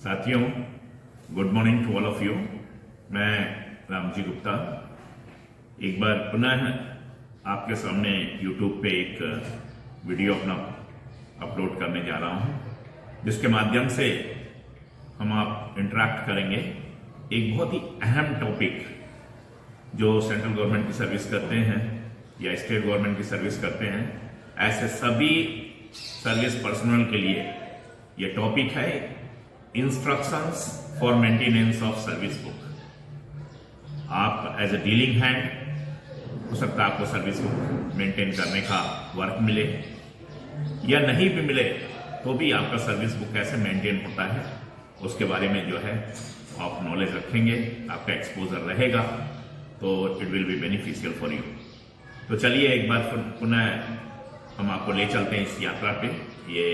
साथियों, good morning to all of you. मैं रामजी गुप्ता एक बार पुनः आपके सामने यूट्यूब पे एक वीडियो अपना अपलोड करने जा रहा हूं, जिसके माध्यम से हम आप इंटरेक्ट करेंगे एक बहुत ही अहम टॉपिक जो सेंट्रल गवर्नमेंट की सर्विस करते हैं या स्टेट गवर्नमेंट की सर्विस करते हैं, ऐसे सभी सर्विस पर्सनल के लिए ये टॉपिक है instructions for maintenance of service book. आप एज ए डीलिंग हैंड हो सकता है आपको सर्विस बुक मेंटेन करने का वर्क मिले या नहीं भी मिले तो भी आपका सर्विस बुक कैसे मेंटेन होता है उसके बारे में जो है आप नॉलेज रखेंगे, आपका एक्सपोजर रहेगा तो it will be beneficial for you. तो चलिए एक बार पुनः हम आपको ले चलते हैं इस यात्रा पे। ये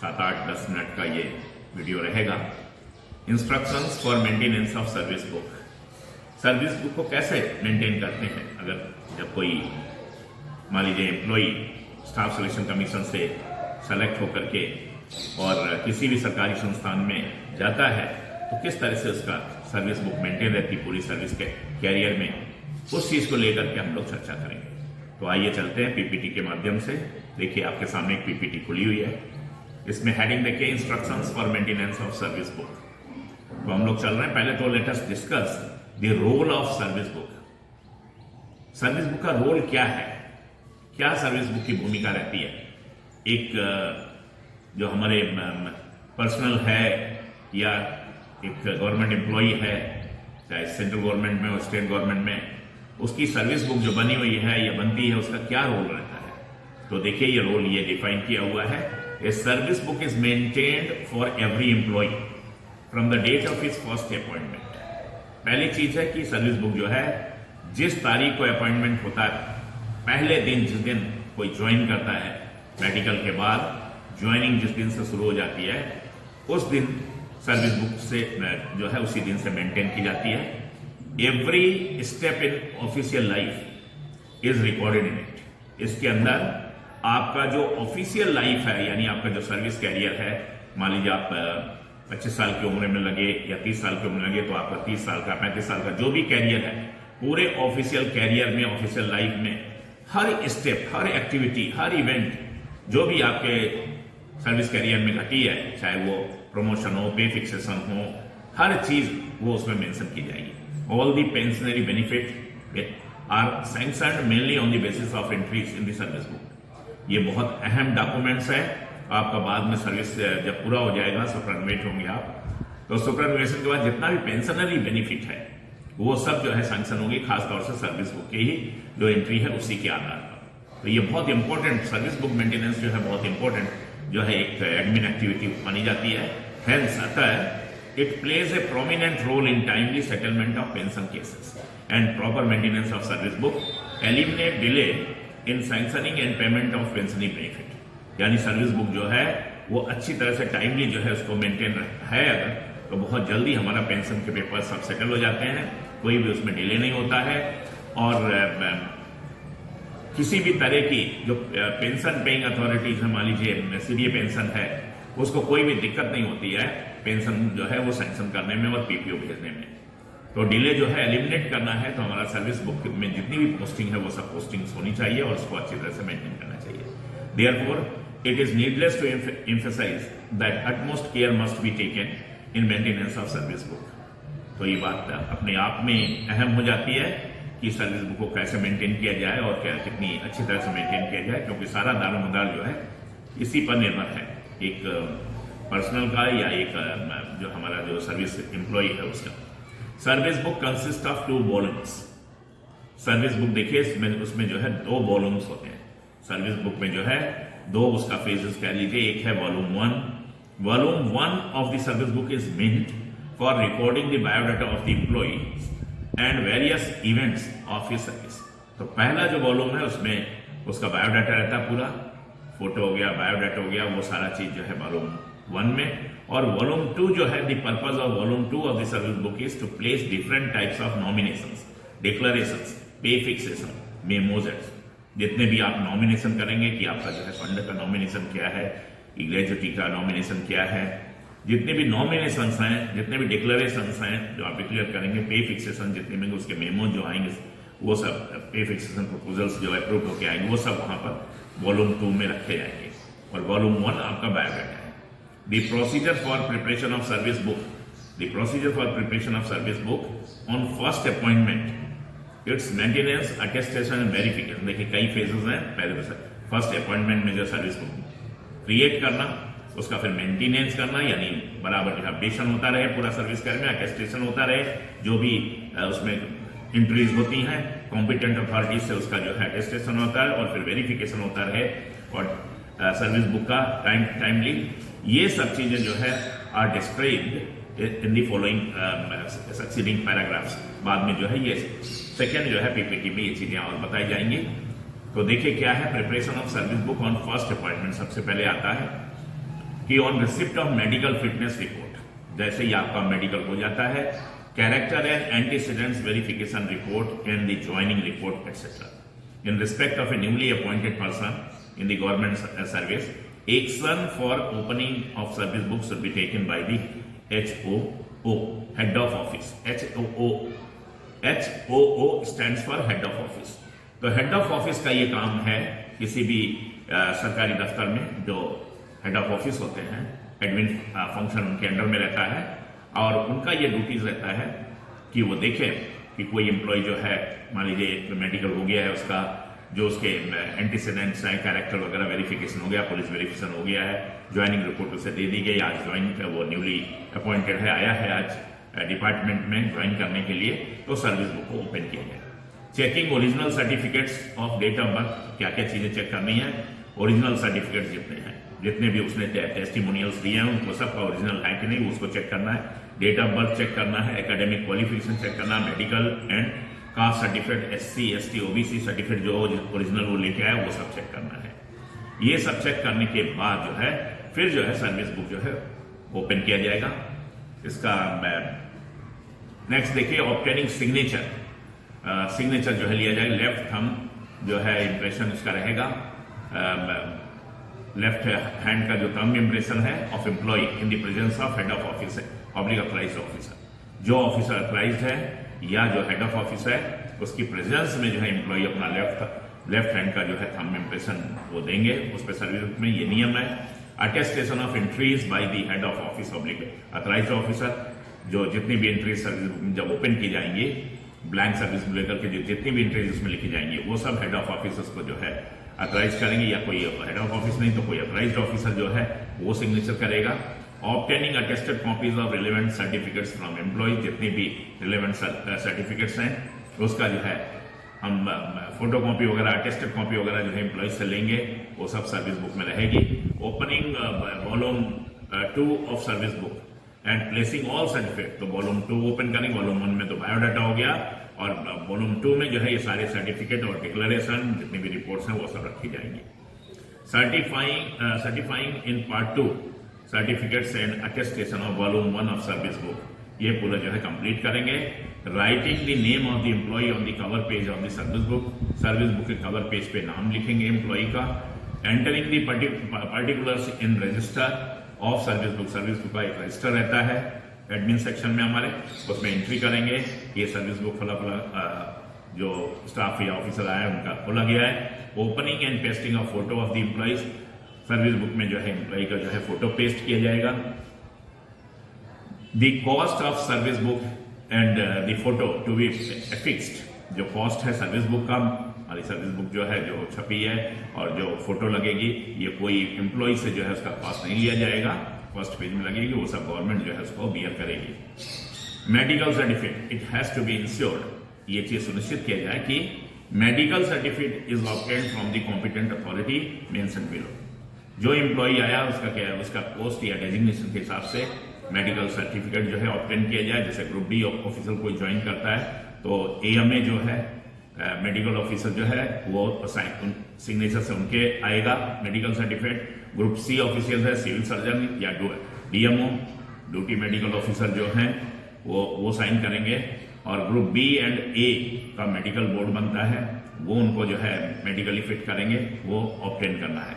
7-8-10 मिनट का ये वीडियो रहेगा। Instructions for maintenance of service book. Service book को कैसे मेंटेन करते हैं? अगर जब कोई मान लीजिए एम्प्लॉई स्टाफ सिलेक्शन कमीशन से सेलेक्ट होकर के और किसी भी सरकारी संस्थान में जाता है तो किस तरह से उसका सर्विस बुक मेंटेन रहती पूरी सर्विस के कैरियर में, उस चीज को लेकर के हम लोग चर्चा करेंगे। तो आइए चलते हैं पीपीटी के माध्यम से। देखिए आपके सामने एक पीपीटी खुली हुई है, इसमें हेडिंग देखिए instructions for maintenance of service book. तो हम लोग चल रहे हैं, पहले तो let us discuss the role of service book. Service book का रोल क्या है, क्या सर्विस बुक की भूमिका रहती है? एक जो हमारे पर्सनल है या एक गवर्नमेंट एम्प्लॉई है, चाहे सेंट्रल गवर्नमेंट में और स्टेट गवर्नमेंट में, उसकी सर्विस बुक जो बनी हुई है या बनती है उसका क्या रोल रहता है? तो देखिए ये रोल ये डिफाइन किया हुआ है। A service book is maintained for every employee from the date of his first appointment। पहली चीज है कि सर्विस बुक जो है जिस तारीख को अपॉइंटमेंट होता है, पहले दिन जिस दिन कोई ज्वाइन करता है मेडिकल के बाद, ज्वाइनिंग जिस दिन से शुरू हो जाती है उस दिन सर्विस बुक से जो है उसी दिन से मेंटेन की जाती है। Every step in official life is recorded in it. इसके अंदर आपका जो ऑफिशियल लाइफ है यानी आपका जो सर्विस कैरियर है, मान लीजिए आप 25 साल की उम्र में लगे या 30 साल की उम्र में लगे तो आपका 30 साल का 35 साल का जो भी कैरियर है, पूरे ऑफिशियल कैरियर में ऑफिशियल लाइफ में हर स्टेप, हर एक्टिविटी, हर इवेंट जो भी आपके सर्विस कैरियर में घटी है, चाहे वो प्रमोशन हो, पे फिक्सेशन हो, हर चीज वो उसमें मेंशन की जाएगी। All the pensionary benefit are sanctioned mainly on the basis of entries in the service book. ये बहुत अहम डॉक्यूमेंट्स है। आपका बाद में सर्विस जब पूरा हो जाएगा, सुपरनुएट होंगे आप, तो सुपरनुएशन के बाद जितना भी पेंशनरी बेनिफिट है वो सब जो है सैंक्शन होगी, खासतौर से सर्विस बुक की ही जो एंट्री है उसी के आधार पर। तो ये बहुत इंपॉर्टेंट, सर्विस बुक मेंटेनेंस जो है बहुत इंपॉर्टेंट जो है एक एडमिन एक्टिविटी मानी जाती है। हेंस अतः it plays a prominent role in timely settlement of pension cases and proper maintenance of service book eliminate delay in sanctioning and payment of pensionary benefit. यानी सर्विस बुक जो है वो अच्छी तरह से टाइमली जो है उसको मेंटेन है अगर, तो बहुत जल्दी हमारा पेंशन के पेपर सब सेटल हो जाते हैं, कोई भी उसमें डिले नहीं होता है और किसी भी तरह की जो पेंशन पेइंग अथॉरिटीज है, मान लीजिए सीडीए पेंशन है, उसको कोई भी दिक्कत नहीं होती है पेंशन जो है वो सैंक्शन करने में और पीपीओ भेजने में। तो डिले जो है एलिमिनेट करना है तो हमारा सर्विस बुक में जितनी भी पोस्टिंग है वो सब पोस्टिंग्स होनी चाहिए और उसको अच्छी तरह से मेंटेन करना चाहिए। Therefore it is needless to emphasise that utmost care must be taken in maintenance of service book. तो ये बात अपने आप में अहम हो जाती है कि सर्विस बुक को कैसे मेंटेन किया जाए और कितनी अच्छी तरह से मेंटेन किया जाए, क्योंकि सारा दारोमदार जो है इसी पर निर्भर है, एक पर्सनल का या एक जो हमारा जो सर्विस एम्प्लॉय है उसका। Service book consist of 2 volumes. Service book देखिए उसमें जो है 2 वॉल्यूम्स होते हैं। सर्विस बुक में जो है 2 उसका फेजेस कह लीजिए। एक है volume 1। Volume 1 of the service book is meant for recording the biodata of the employee and various events of his service. तो पहला जो वॉल्यूम है उसमें उसका बायोडाटा रहता है, पूरा फोटो हो गया, बायोडाटा हो गया, वो सारा चीज जो है वॉल्यूम 1 में। और वॉल्यूम 2 जो है the purpose of volume 2 of the service book is to place different types of nominations, declarations, pay fixation, memos, जितने भी आप नॉमिनेशन करेंगे कि आपका जो है फंड का नॉमिनेशन क्या है, ग्रेजुटी का नॉमिनेशन क्या है, जितने भी नॉमिनेशंस हैं, जितने भी डिक्लेरेशंस हैं जो आप डिक्लेयर करेंगे, पे फिक्सेशन जितने में उसके मेमो जो आएंगे, वो सब पे फिक्सेशन प्रपोजल्स जो अप्रूव होके आएंगे, वो सब वहां पर वॉल्यूम 2 में रखे जाएंगे। और वॉल्यूम 1 आपका बायोडाटा है। The procedure for preparation of service book, the procedure for preparation of service book on first appointment, it's maintenance, attestation and verification. देखिए कई फेजेस हैं। पहले फर्स्ट अपॉइंटमेंट में जो सर्विस बुक क्रिएट करना, उसका फिर मेंटेनेंस करना, यानी बराबर अपडेशन होता रहे पूरा सर्विस कार्य में, अटेस्टेशन होता रहे, जो भी उसमें एंट्रीज होती हैं कॉम्पिटेंट अथॉरिटी से उसका जो है अटेस्टेशन होता है, और फिर वेरिफिकेशन होता रहे, और सर्विस बुक का टाइमली। ये सब चीजें जो है are described in the following succeeding paragraphs. बाद में जो है ये सेकेंड जो है पीपीटी में ये चीजें और बताई जाएंगी। तो देखिए क्या है preparation of service book on first appointment. सबसे पहले आता है कि on receipt of medical fitness report, जैसे ही आपका मेडिकल हो जाता है, character and antecedents verification report and the joining report etcetera. In respect of A newly appointed person in the government service, action for opening of service book should be taken by the HOO, head of office. HOO stands for head of office. तो head of office का ये काम है किसी भी सरकारी दफ्तर में जो हेड ऑफ ऑफिस होते हैं, एडमिन फंक्शन उनके अंडर में रहता है, और उनका ये ड्यूटीज रहता है कि वो देखें कि कोई एम्प्लॉय जो है, मान लीजिए मेडिकल हो गया है, उसका जो उसके एंटीसीडेंट्स हैं, कैरेक्टर वगैरह वेरिफिकेशन हो गया, पुलिस वेरिफिकेशन हो गया है, ज्वाइनिंग रिपोर्ट उसे दे दी गई, आज ज्वाइन कर, वो न्यूली अपॉइंटेड है, आया है आज डिपार्टमेंट में ज्वाइन करने के लिए, तो सर्विस बुक को ओपन किया गया। Checking original certificates of date of birth, क्या क्या चीजें चेक करनी है, ओरिजिनल सर्टिफिकेट्स जितने हैं, जितने भी उसने टेस्टिमोनियल्स दिए हैं उनको सबका ओरिजिनल है कि नहीं उसको चेक करना है, डेट ऑफ बर्थ चेक करना है, एकेडमिक क्वालिफिकेशन चेक करना, medical and caste certificate, SC ST OBC certificate जो ओरिजिनल वो लेके आया वो सब चेक करना है। ये सब चेक करने के बाद जो है फिर जो है सर्विस बुक जो है ओपन किया जाएगा। इसका नेक्स्ट देखिए ऑब्टेनिंग सिग्नेचर। सिग्नेचर जो है लिया जाएगा, लेफ्ट थंब जो है इंप्रेशन उसका रहेगा, लेफ्ट हैंड का जो थंब इंप्रेशन है of employee in the presence of head of office oblique authorised officer. जो ऑफिसर अथॉराइज्ड है या जो हेड ऑफ ऑफिस है उसकी प्रेजेंस में जो है एम्प्लॉय अपना लेफ्ट हैंड का जो है थंब इंप्रेशन वो देंगे। उस पर सर्विस बुक में ये नियम है। Attestation of entries by the head of office oblique authorised officer, जो जितनी भी एंट्रीज सर्विस बुक में जब ओपन की जाएंगी, ब्लैंक सर्विस बुक लेकर के जो जितनी भी एंट्रीज उसमें लिखी जाएंगी वो सब हेड ऑफ ऑफिसर्स को जो है अथॉराइज करेंगे, या कोई हेड ऑफ ऑफिस नहीं तो कोई अथॉराइज्ड ऑफिसर जो है वो सिग्नेचर करेगा। Obtaining attested copies of relevant certificates from employ, जितनी भी रिलेवेंट सर्टिफिकेट्स हैं उसका जो है हम फोटो कॉपी वगैरह, अटेस्टेड कॉपी वगैरह जो है एम्प्लॉय से लेंगे, वो सब सर्विस बुक में रहेगी। Opening volume 2 of service book and placing all certificate, तो वॉल्यूम 2 ओपन करेंगे। वॉल्यूम 1 में तो बायोडाटा हो गया, और वॉल्यूम 2 में जो है ये सारे सर्टिफिकेट और डिक्लेरेशन जितनी भी रिपोर्ट्स हैं वो सब रखी जाएंगी। Certifying in part 2 certificates and attestation of volume 1 of service book, ये पूरा जो है कंप्लीट करेंगे। Writing the name of the employee on the cover page of the service book के कवर पेज पे नाम लिखेंगे एम्प्लॉय का। Entering the particulars in register of service book का एक रजिस्टर रहता है एडमिन सेक्शन में हमारे, उसमें एंट्री करेंगे ये सर्विस बुक जो स्टाफ या ऑफिसर आया है उनका खोला गया है। Opening and pasting of photo of the employees, service book में जो है एम्प्लॉय का जो है फोटो पेस्ट किया जाएगा। The cost of service book and the photo to be fixed, जो कॉस्ट है सर्विस बुक का, हमारी सर्विस बुक जो है जो छपी है और जो फोटो लगेगी, ये कोई एम्प्लॉय से जो है उसका कॉस्ट नहीं लिया जाएगा, फर्स्ट पेज में लगेगी, वो सब गवर्नमेंट जो है उसको बियर करेगी। Medical certificate, it has to be insured, ये चीज सुनिश्चित किया जाए कि medical certificate is obtained from the competent authority mentioned below. जो एम्प्लॉय आया उसका क्या है, उसका पोस्ट या डेजिग्नेशन के हिसाब से मेडिकल सर्टिफिकेट जो है ऑब्टेन किया जाए। जैसे ग्रुप डी ऑफिसर कोई ज्वाइन करता है तो AMA जो है मेडिकल ऑफिसर जो है वो सिग्नेचर से उनके आएगा medical certificate. Group C officer है सिविल सर्जन या DMO ड्यूटी मेडिकल ऑफिसर जो है वो साइन करेंगे। और ग्रुप B एंड A का मेडिकल बोर्ड बनता है, वो उनको जो है मेडिकली फिट करेंगे, वो ऑब्टेन करना है।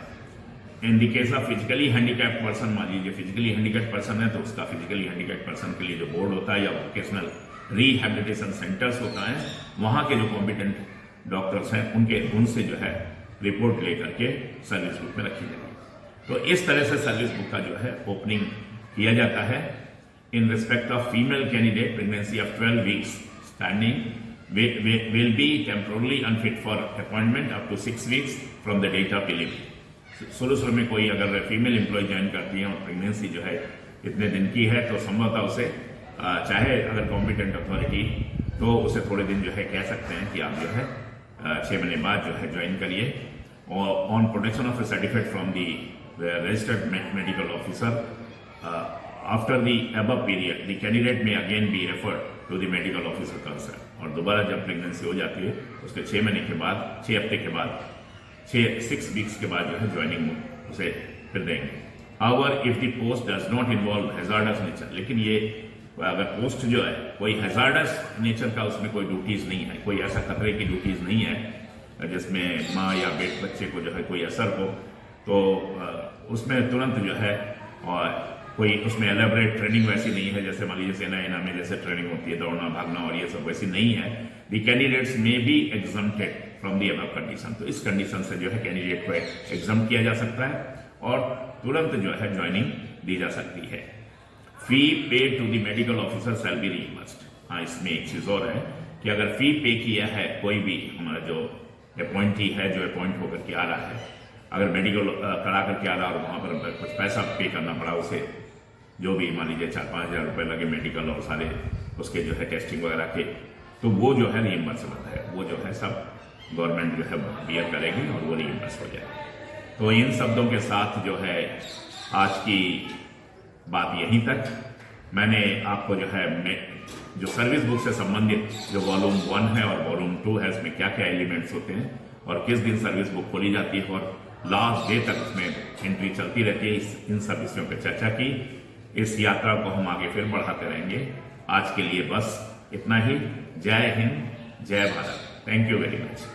In the case of physically handicapped person, मान लीजिए फिजिकली हैंडीकैप्ड पर्सन है तो उसका फिजिकली हैंडीकैप्ड पर्सन के लिए जो बोर्ड होता है या वोकेशनल रिहैबिलिटेशन सेंटर्स होता है, वहां के जो कॉम्पिटेंट डॉक्टर्स हैं उनसे जो है रिपोर्ट लेकर के सर्विस बुक में रखी जाएगी। तो इस तरह से सर्विस बुक का जो है ओपनिंग किया जाता है। In respect of female candidate pregnancy of 12 weeks standing will be temporarily unfit for appointment up to 6 weeks from the date of delivery। शुरू में कोई अगर फीमेल एम्प्लॉय ज्वाइन करती है और प्रेगनेंसी जो है इतने दिन की है तो संभवतः उसे चाहे अगर कॉम्पिटेंट अथॉरिटी तो उसे थोड़े दिन जो है कह सकते हैं कि आप जो है 6 महीने बाद जो है ज्वाइन करिए। और on production of a certificate from the registered medical officer after the above period the candidate may again be referred to the medical officer concern. और दोबारा जब प्रेगनेंसी हो जाती है उसके 6 महीने के बाद, 6 हफ्ते के बाद, 6 वीक्स के बाद जो है ज्वाइनिंग उसे फिर देंगे। However if the post does not involve hazards nature, लेकिन ये अगर पोस्ट जो है कोई हैजार्डस नेचर का उसमें कोई ड्यूटीज नहीं है, कोई ऐसा खतरे की ड्यूटीज नहीं है जिसमें माँ या बच्चे को जो है कोई असर हो, तो उसमें तुरंत जो है और कोई उसमें एलेबरेट ट्रेनिंग वैसी नहीं है जैसे मान लीजिए सेना में जैसे ट्रेनिंग होती है दौड़ना भागना और ये सब वैसी नहीं है। The candidates may be exempted from the above condition, तो इस कंडीशन से जो है कैंडिडेट को एग्जाम किया जा सकता है और तुरंत जो है ज्वाइनिंग दी जा सकती है। Fee paid to the medical officer shall be reimbursed. हाँ, इसमें एक चीज और है कि अगर फी पे किया है कोई भी हमारा जो अपॉइंटी है जो अपॉइंट होकर के आ रहा है, अगर मेडिकल करा करके आ रहा है और वहां पर कुछ पैसा पे करना पड़ा उसे, जो भी मान लीजिए 4-5 हज़ार रुपए लगे मेडिकल और सारे उसके जो है टेस्टिंग वगैरह के, तो वो जो है रीइंबर्सेबल है, वो जो है सब गवर्नमेंट जो है बियर करेगी और वो रीइंबर्स हो जाएगा। तो इन शब्दों के साथ जो है आज की बात यहीं तक। मैंने आपको जो है जो सर्विस बुक से संबंधित जो वॉल्यूम 1 है और वॉल्यूम 2 है उसमें क्या क्या एलिमेंट्स होते हैं और किस दिन सर्विस बुक खोली जाती है और लास्ट डे तक उसमें एंट्री चलती रहती है, इन सब विषयों पर चर्चा की। इस यात्रा को हम आगे फिर बढ़ाते रहेंगे। आज के लिए बस इतना ही। जय हिंद, जय Bharat. Thank you very much.